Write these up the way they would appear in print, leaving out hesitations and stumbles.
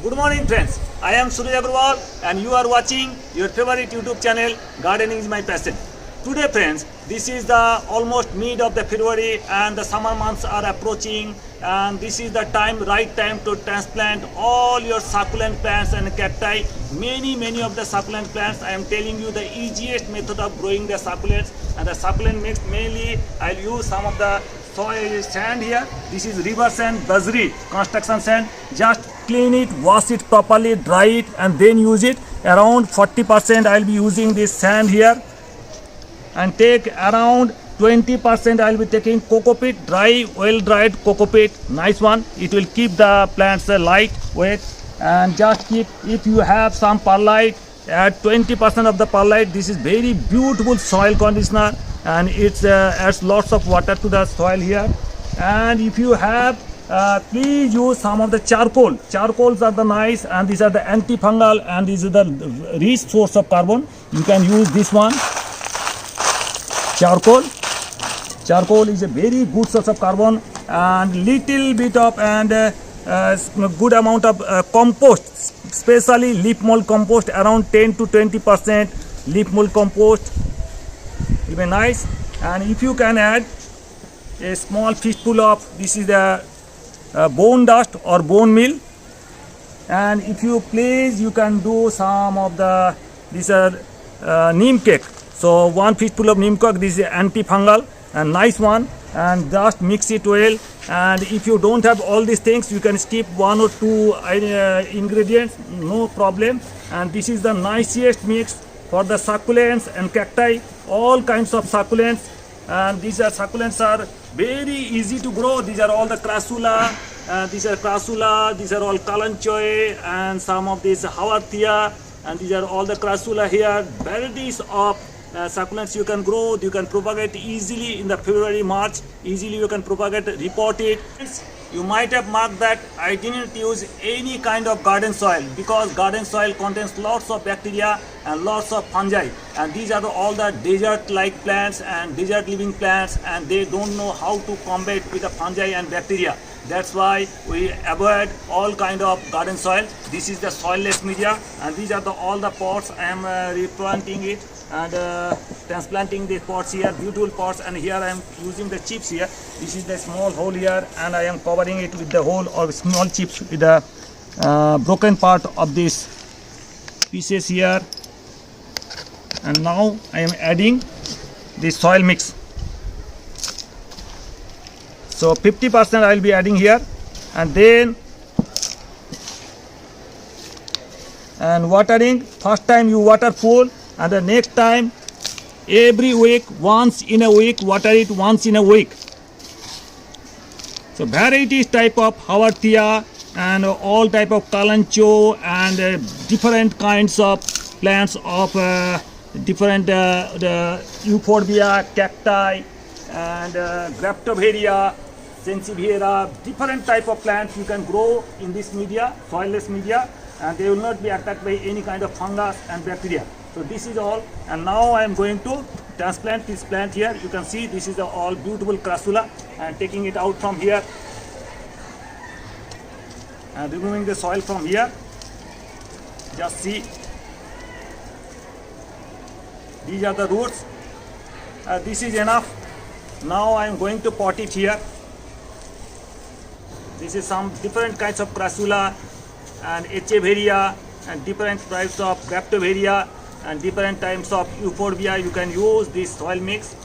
Good morning friends, I am Surya Agrawal and you are watching your favorite YouTube channel Gardening is my passion. Today friends, this is the almost mid of the February and the summer months are approaching, and this is the right time to transplant all your succulent plants and cacti. Many of the succulent plants, I am telling you the easiest method of growing the succulents, and the succulent mix mainly I'll use some of the soil sand here. This is river sand, Bajri construction sand. Just clean it, wash it properly, dry it and then use it. Around 40% I'll be using this sand here, and take around 20% I'll be taking Cocopeat, dry, well dried Cocopeat, nice one. It will keep the plants light weight. And just keep, if you have some Perlite, add 20% of the Perlite. This is very beautiful soil conditioner and it adds lots of water to the soil here. And if you have, please use some of the charcoal. Charcoals are the nice, and these are the antifungal, and this is the rich source of carbon. You can use this one. Charcoal is a very good source of carbon, and little bit of good amount of compost, especially leaf mold compost, around 10 to 20% leaf mold compost will be nice. And if you can add a small fistful of, this is the bone dust or bone meal, and if you please, you can do some of the, these are Neem Cake. So one fistful of Neem Cake, this is antifungal and nice one, and just mix it well. And if you don't have all these things, you can skip one or two ingredients, no problem. And this is the nicest mix for the succulents and cacti, all kinds of succulents. And these are succulents are very easy to grow. These are all the crassula, these are all kalanchoe, and some of these hawarthia, and these are all the crassula here. Varieties of succulents you can grow, you can propagate easily in the February, March. Easily you can propagate, repot it. You might have marked that I didn't use any kind of garden soil, because garden soil contains lots of bacteria and lots of fungi, and these are all the desert like plants and desert living plants, and they don't know how to combat with the fungi and bacteria. That's why we avoid all kind of garden soil. This is the soilless media, and these are all the pots. I am replanting it and transplanting the pots here, beautiful pots. And here I am using the chips here. This is the small hole here, and I am covering it with the hole or small chips with the broken part of these pieces here. And now I am adding the soil mix. So 50% I will be adding here, and then watering. First time you water full, and the next time every week, once in a week, water it once in a week. So varieties type of hawarthia and all type of kalanchoe and different kinds of plants of different euphorbia, cacti and graptoveria, sensiviera, different type of plants you can grow in this media, soilless media, and they will not be attacked by any kind of fungus and bacteria. So this is all, and now I am going to transplant this plant here. You can see this is the all beautiful crassula, and taking it out from here and removing the soil from here. Just see, these are the roots. This is enough. Now I am going to pot it here. This is some different kinds of crassula and echeveria and different types of graptoveria and different types of euphorbia. You can use this soil mix.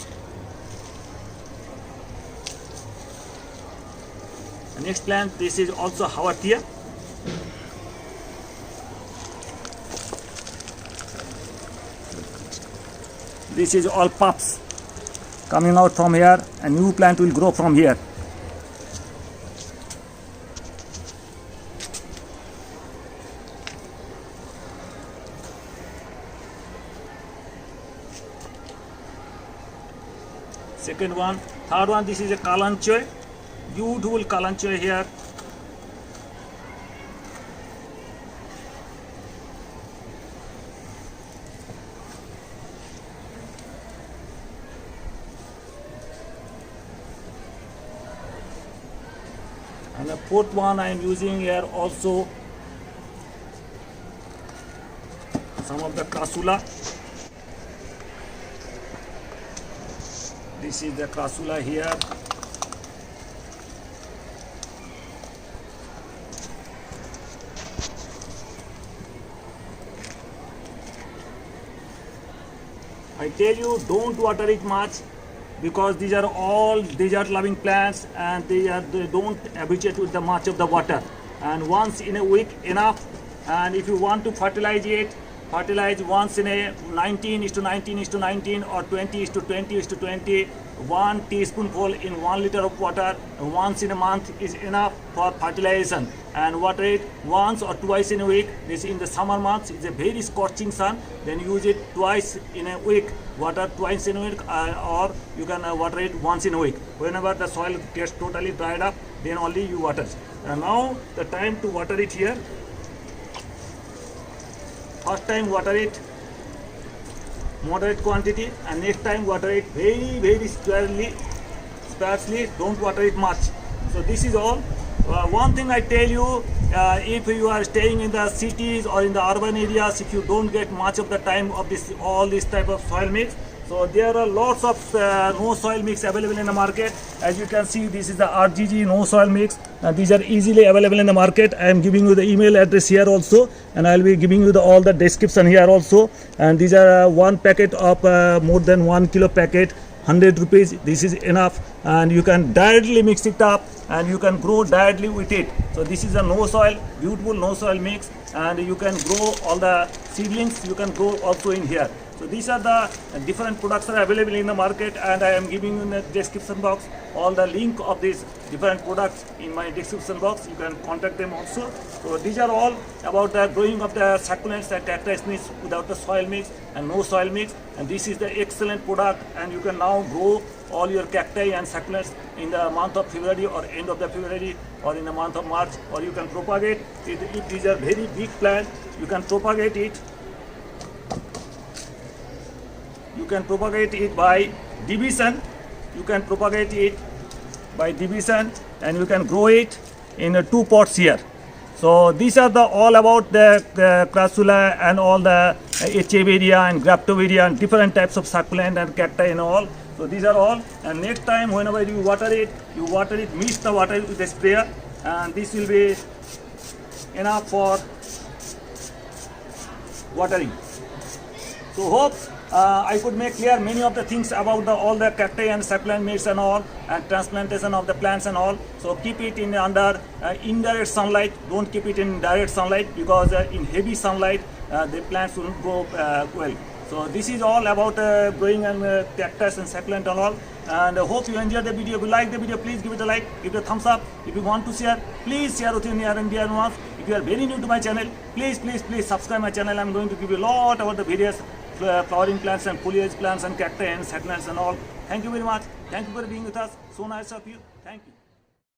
The next plant, this is also hawarthia. This is all pups coming out from here, and new plant will grow from here. Second one, third one, this is a kalanchoe, beautiful kalanchoe here. And the fourth one I am using here also some of the crassula. This is the crassula here. I tell you, don't water it much, because these are all desert loving plants and they don't habituate with the much of the water, and once in a week enough. And if you want to fertilize it, fertilize once in a 19:19:19 or 20:20:20, 1 teaspoonful in 1 liter of water once in a month is enough for fertilization, and water it once or twice in a week. This in the summer months is a very scorching sun, then use it twice in a week, water twice in a week, or you can water it once in a week. Whenever the soil gets totally dried up, then only you water. And now the time to water it here. First time water it moderate quantity, and next time water it very sparsely, don't water it much. So this is all. One thing I tell you, if you are staying in the cities or in the urban areas, if you don't get much of the time of all this type of soil mix, so there are lots of no soil mix available in the market. As you can see, this is the RGG no soil mix. These are easily available in the market. I am giving you the email address here also, and I will be giving you all the description here also. And these are one packet of more than 1 kilo packet, 100 rupees. This is enough, and you can directly mix it up and you can grow directly with it. So this is a no soil, beautiful no soil mix, and you can grow all the seedlings. You can grow also in here. So these are the different products are available in the market, and I am giving you in the description box all the link of these different products in my description box. You can contact them also. So these are all about the growing of the succulents that cacti needs without the soil mix and no soil mix. And this is the excellent product, and you can now grow all your cacti and succulents in the month of February or end of the February or in the month of March, or you can propagate it. If these are very big plants, you can propagate it. You can propagate it by division. You can propagate it by division, and you can grow it in 2 pots here. So these are the all about the crassula and all the echeveria and graptoveria and different types of succulent and cacti and all. So these are all. And next time whenever you water it, mix the water with a sprayer, and this will be enough for watering. So hope I could make clear many of the things about all the cacti and succulent mix and all, and transplantation of the plants and all. So keep it in under indirect sunlight. Don't keep it in direct sunlight, because in heavy sunlight the plants will grow well. So this is all about growing and cactus and succulent and all. And hope you enjoyed the video. If you like the video, please give it a like, give it a thumbs up. If you want to share, please share with your near and dear ones. If you are very new to my channel, please subscribe my channel. I am going to give you a lot about the various flowering plants and foliage plants and cacti and succulents and all. Thank you very much. Thank you for being with us. So nice of you. Thank you.